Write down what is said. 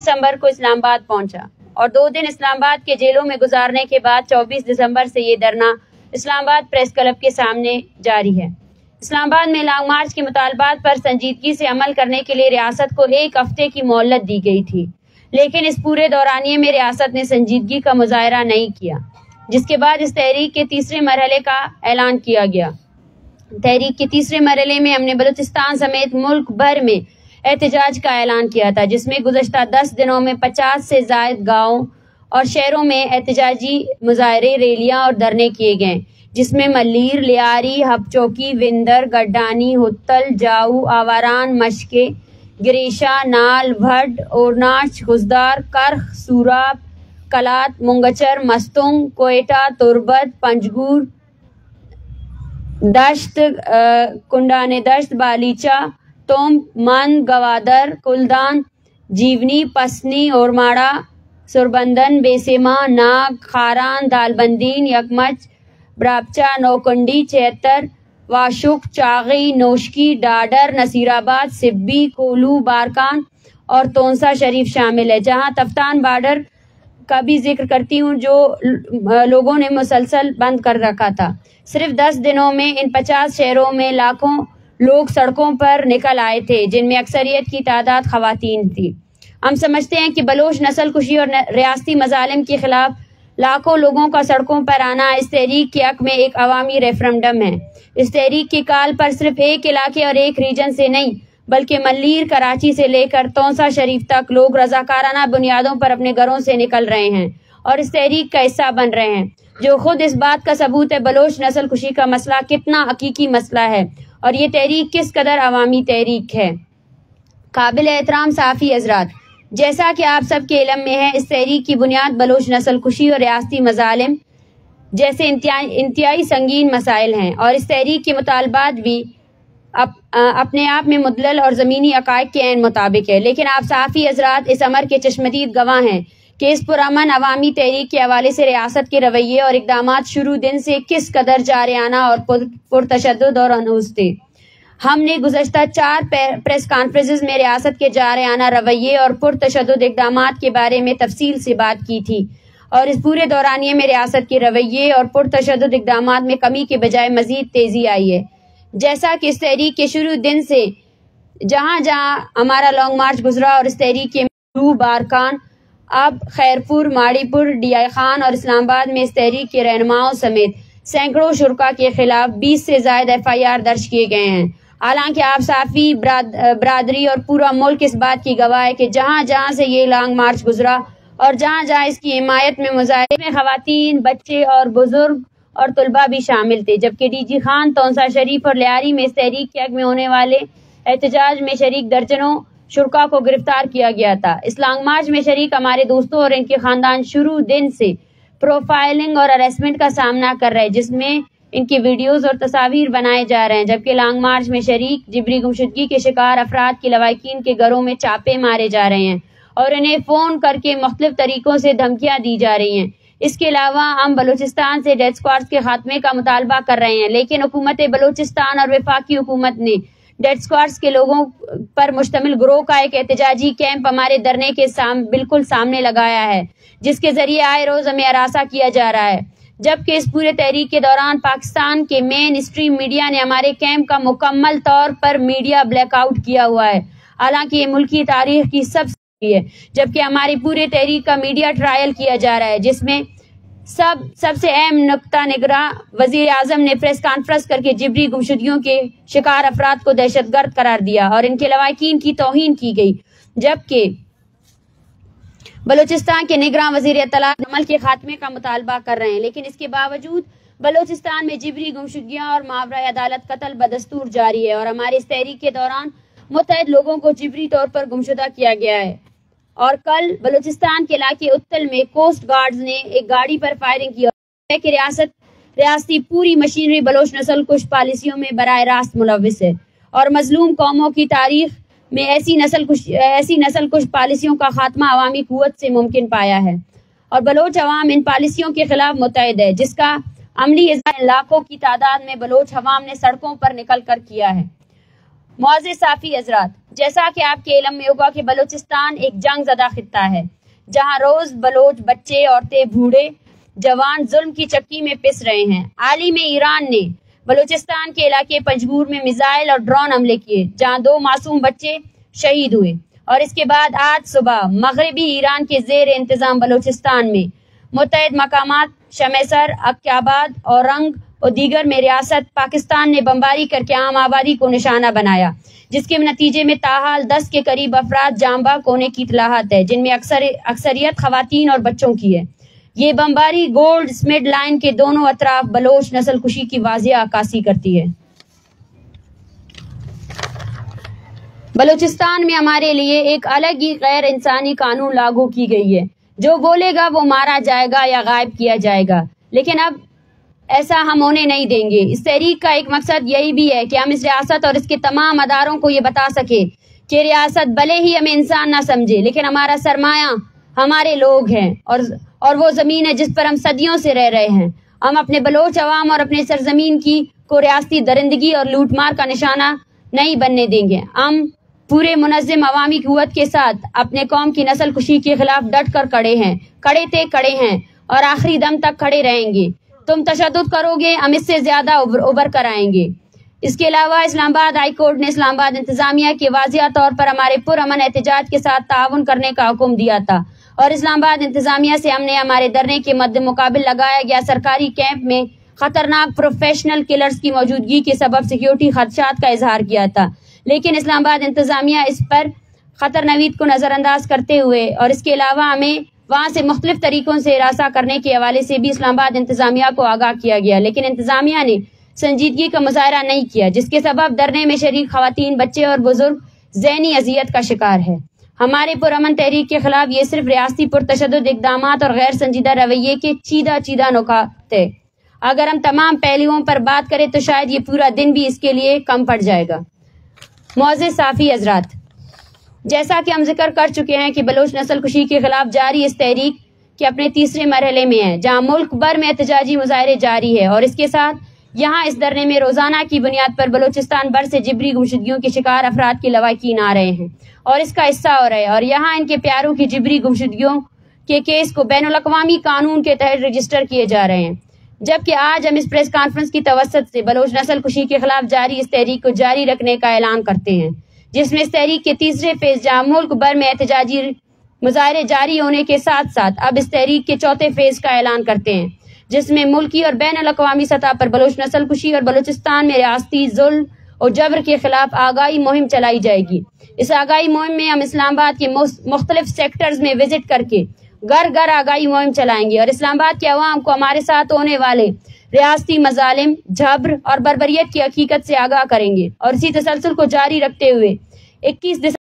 दिसंबर को इस्लामाबाद पहुंचा और 2 दिन इस्लामाबाद के जेलों में गुजारने के बाद 24 दिसंबर से ये धरना इस्लामाबाद प्रेस क्लब के सामने जारी है। इस्लामाबाद में लॉन्ग मार्च के मुतालबात पर संजीदगी से अमल करने के लिए रियासत को 1 हफ्ते की मोहलत दी गई थी, लेकिन इस पूरे दौरानिये में रियासत ने संजीदगी का मुजाहरा नहीं किया, जिसके बाद इस तहरीक के तीसरे मरहले का ऐलान किया गया। तहरीक के तीसरे मरहले में हमने बलूचिस्तान समेत मुल्क भर में एहतजाज का ऐलान किया था, जिसमें गुज़श्ता 10 दिनों में 50 से ज़ायद गाँव और शहरों में एहतजाजी मुजाहरे, रैलियाँ और धरने किए गए, जिसमें मल्लीर, लियारी, हबचौकी, विंदर, गड्डानी, हुत्तल, जाऊ, आवारान, मशके, गिरीशा, नाल, भड, ओरनाच, खुजदार, करख, सूराब, कलात, मुंगचर, मस्तुंग, कोयटा, तुरबत, पंजगूर, दश्त, कुंडाने दश्त, बालीचा, तोम, मन, गवादर, कुलदान, जीवनी, पसनी, ओरमाड़ा, सुरबंदन, बेसेमा, नाग, खारान, दालबंदीन, यकमच, ब्रापचा, नौकुंडी, चेतर, वाशुक, चागी, नोशकी, डाडर, नसीराबाद, सिब्बी, कोलू, बारकान और तोंसा शरीफ शामिल है, जहां तफ्तान बॉर्डर का भी जिक्र करती हूँ, जो लोगों ने मुसलसल बंद कर रखा था। सिर्फ 10 दिनों में इन 50 शहरों में लाखों लोग सड़कों पर निकल आए थे, जिनमें अक्सरियत की तादाद खवातीन थी। हम समझते हैं कि बलोच नस्ल कुशी और रियासती मजालिम के खिलाफ लाखों लोगों का सड़कों पर आना इस तहरीक के हक में एक अवामी रेफरेंडम है। इस तहरीक की काल पर सिर्फ एक इलाके और एक रीजन से नहीं, बल्कि मल्लीर, कराची से लेकर तोंसा शरीफ तक लोग रजाकाराना बुनियादों पर अपने घरों से निकल रहे हैं और इस तहरीक का हिस्सा बन रहे हैं, जो खुद इस बात का सबूत है बलोच नस्ल कुशी का मसला कितना हकीकी मसला है और ये तहरीक किस कदर अवामी तहरीक है। काबिल एहतराम सहाफ़ी हज़रात, जैसा कि आप सबके इल्म में है, इस तहरीक की बुनियाद बलोच नस्ल कुशी और रियासती मजालिम जैसे इंतहाई संगीन मसाइल हैं और इस तहरीक के मुतालबात भी अपने आप में मुदलल और ज़मीनी अकायद के ऐन मुताबिक है। लेकिन आप सहाफ़ी हज़रात इस अमर के चश्मदीद गवाह हैं कि इस पुरअमन अवामी तहरीक के हवाले से रियासत के रवैये और इक़दामात शुरू दिन से किस कदर जारियाना और पुरतशद्दुद और अनूस थे। हमने गुज़श्ता 4 प्रेस कॉन्फ्रेंसेस में रियासत के जारियाना रवैये और पुरतशद्दुद इक़दामात के बारे में तफसील से बात की थी और इस पूरे दौरानिये में रियासत के रवैये और पुरतशद्दुद इक़दामात में कमी के बजाय मज़ीद तेज़ी आई है। जैसा कि इस तहरीक के शुरू दिन से जहाँ जहाँ हमारा लॉन्ग मार्च गुजरा और इस तहरीक के बारकान, अब खैरपुर, माड़ीपुर, डीआई खान और इस्लामाबाद में इस तहरीक के रहनुमाओं समेत सैकड़ों शुरका के खिलाफ 20 से ज़ायद FIR दर्ज किए गए हैं। हालांकि आप साफ़ी बरादरी और पूरा मुल्क इस बात की गवाह है कि जहाँ जहाँ से ये लॉन्ग मार्च गुजरा और जहाँ जहाँ इसकी हिमायत में मुजाहिरे में खवातीन, बच्चे और बुजुर्ग और तलबा भी शामिल थे, जबकि DG खान, तोंसा शरीफ और लियारी में इस तहरीक के हक में होने वाले एहतजाज में शरीक दर्जनों शुरका को गिरफ्तार किया गया था। इस लॉन्ग मार्च में शरीक हमारे दोस्तों और इनके खानदान शुरू दिन से प्रोफाइलिंग और अरेस्टमेंट का सामना कर रहे हैं, जिसमें इनकी वीडियोस और तस्वीर बनाए जा रहे हैं, जबकि लॉन्ग मार्च में शरीक जिबरी गुमशुदगी के शिकार अफराद की लवाकिन के घरों में चापे मारे जा रहे हैं और इन्हें फ़ोन करके मुख्तलिफ तरीकों से धमकियाँ दी जा रही हैं। इसके अलावा हम बलूचिस्तान से डेथ स्क्वाड्स के खात्मे का मुतालबा कर रहे हैं, लेकिन हुकूमत बलूचिस्तान और वफाकी हुकूमत ने डेथ स्क्वाड्स के लोगों पर मुश्तमिल गिरोह का एक एहतजाजी कैंप हमारे धरने के बिल्कुल सामने लगाया है, जिसके जरिए आए रोज हमें हरासा किया जा रहा है। जबकि इस पूरे तहरीक के दौरान पाकिस्तान के मेन स्ट्रीम मीडिया ने हमारे कैंप का मुकम्मल तौर पर मीडिया ब्लैकआउट किया हुआ है, हालांकि ये मुल्की तारीख की सबसे है। जबकि हमारी पूरे तहरीक का मीडिया ट्रायल किया जा रहा है, जिसमें सबसे अहम नुक्ता निगरां वजीर आजम ने प्रेस कॉन्फ्रेंस करके जिबरी गुमशुदगियों के शिकार अफराद को दहशतगर्द करार दिया और इनके लवाकिन की तौहीन की गई। जबकि बलूचिस्तान के निगरां वजीर इत्तलात अमल के खात्मे का मुतालबा कर रहे हैं, लेकिन इसके बावजूद बलूचिस्तान में जिबरी गुमशुदगियां और मावरा अदालत कत्ल बदस्तूर जारी है और हमारे इस तहरीक के दौरान मुतअद्दिद लोगों को जिबरी तौर पर गुमशुदा किया गया है। और कल बलूचिस्तान के इलाके उत्तल में कोस्ट गार्ड्स ने एक गाड़ी पर फायरिंग की है कि रियासती पूरी मशीनरी बलोच नस्ल कुश पॉलिसियों में बराह रास्त मुलविस है और मजलूम कौमों की तारीख में ऐसी नस्ल कुश पॉलिसियों का खात्मा अवामी कुव्वत से मुमकिन पाया है और बलोच अवाम इन पॉलिसियों के खिलाफ मुतहद है, जिसका अमली इज़हार लाखों की तादाद में बलोच अवाम ने सड़कों पर निकल कर किया है। मुअज़्ज़िज़ साफ़ी हज़रात, جیسا کہ آپ کے علم میں ہوگا کہ بلوچستان ایک جنگ زدہ خطہ ہے جہاں روز بلوچ بچے عورتیں بوڑھے جوان ظلم کی چکی میں پس رہے ہیں۔ حال ہی میں ایران نے بلوچستان کے علاقے پنجگور میں میزائل اور ڈرون حملے کیے جہاں 2 معصوم بچے شہید ہوئے، اور اس کے بعد آج صبح مغربی ایران کے زیر انتظام بلوچستان میں متعدد مقامات شمیسر، عقیہ آباد، اورنگ اور دیگر میں ریاست پاکستان نے بمباری کر کے عام آبادی کو نشانہ بنایا، جس کے نتیجے میں تاحال 10 کے قریب افراد جاں بحق ہونے کی اطلاعات ہے، جن میں اکثریت خواتین اور بچوں کی ہے۔ یہ بمباری گولڈ سمتھ لائن کے دونوں اطراف بلوچ نسل کشی کی واضح عکاسی کرتی ہے۔ بلوچستان میں ہمارے لیے ایک الگ ہی غیر انسانی قانون لاگو کی گئی ہے، جو بولے گا وہ مارا جائے گا یا غائب کیا جائے گا، لیکن اب ایسا ہم ہونے نہیں دیں گے۔ اس تحریک کا ایک مقصد یہی بھی ہے کہ ہم اس ریاست اور اس کے تمام اداروں کو یہ بتا سکیں کہ ریاست بھلے ہی ہمیں انسان نہ سمجھے، لیکن ہمارا سرمایہ ہمارے لوگ ہیں اور وہ زمین ہے جس پر ہم صدیوں سے رہ رہے ہیں۔ ہم اپنے بلوچ عوام اور اپنے سرزمین کو ریاستی درندگی اور لوٹ مار کا نشانہ نہیں بننے دیں گے۔ ہم پورے منظم عوامی قوت کے ساتھ اپنے قوم کی نسل کشی کے خلاف ڈٹ کر کھڑے ہیں اور آخری دم تک کھڑے رہیں گے۔ تم تشدد کرو گے، ہم اس سے زیادہ ابھر کر آئیں گے۔ اس کے علاوہ اسلام آباد ہائی کورٹ نے اسلام آباد انتظامیہ کے واضح طور پر ہمارے پرامن احتجاج کے ساتھ تعاون کرنے کا حکم دیا تھا، اور اسلام آباد انتظامیہ سے ہم نے ہمارے دھرنے کے مد مقابل لگایا گیا سرکاری کیمپ میں خطرناک پروفیشنل کلرز کی موجودگی کے سبب سیکیورٹی خدشات کا اظہار کیا تھا، لیکن اسلام آباد انتظامیہ اس پر خطر نوید کو نظر انداز کرتے ہوئے اور اس کے علاوہ ہمیں وہاں سے مختلف طریقوں سے ہراساں کرنے کے حوالے سے بھی اسلام آباد انتظامیہ کو آگاہ کیا گیا، لیکن انتظامیہ نے سنجیدگی کا مظاہرہ نہیں کیا، جس کے سبب دھرنے میں شریک خواتین، بچے اور بزرگ ذہنی اذیت کا شکار ہے۔ ہمارے پرامن تحریک کے خلاف یہ صرف ریاستی پرتشدد اقدامات اور غیر سنجیدہ رویے کے چیدہ نکات ہے۔ اگر ہم تمام پہلوؤں پر بات کریں تو شاید یہ پورا دن بھی اس کے لیے کم پڑ جائے گا۔ معزز صحافی حضرات، جیسا کہ ہم ذکر کر چکے ہیں کہ بلوچ نسل کشی کے خلاف جاری اس تحریک کے اپنے تیسرے مرحلے میں ہے، جہاں ملک بھر میں احتجاجی مظاہرے جاری ہے، اور اس کے ساتھ یہاں اس دھرنے میں روزانہ کی بنیاد پر بلوچستان بھر سے جبری گمشدگیوں کے شکار افراد کے لواحقین آ رہے ہیں اور اس کا حصہ ہو رہے ہیں، اور یہاں ان کے پیاروں کی جبری گمشدگیوں کے کیس کو بین الاقوامی قانون کے تحت رجسٹر کیے جا رہے ہیں۔ جبکہ آج ہم اس پریس کانفرنس کی توسط سے بلوچ نسل کشی کے خلاف جاری اس تحریک کو جاری رکھنے کا اعلان کرتے ہیں، جس میں اس تحریک کے تیسرے فیز جہاں ملک بھر میں احتجاجی مظاہرے جاری ہونے کے ساتھ ساتھ اب اس تحریک کے چوتھے فیز کا اعلان کرتے ہیں، جس میں ملکی اور بین الاقوامی سطح پر بلوچ نسل کشی اور بلوچستان میں ریاستی ظلم اور جبر کے خلاف آگاہی مہم چلائی جائے گی۔ اس آگاہی مہم میں ہم اسلام آباد کے مختلف سیکٹرز میں وزٹ کر کے گھر گھر آگاہی مہم چلائیں گے اور اسلام آباد کے عوام کو ہمارے ساتھ ہونے والے ریاستی مظالم، جبر اور بربریت کی حقیقت سے آگاہ کریں گے، اور اسی تسلسل کو جاری رکھتے ہوئے 21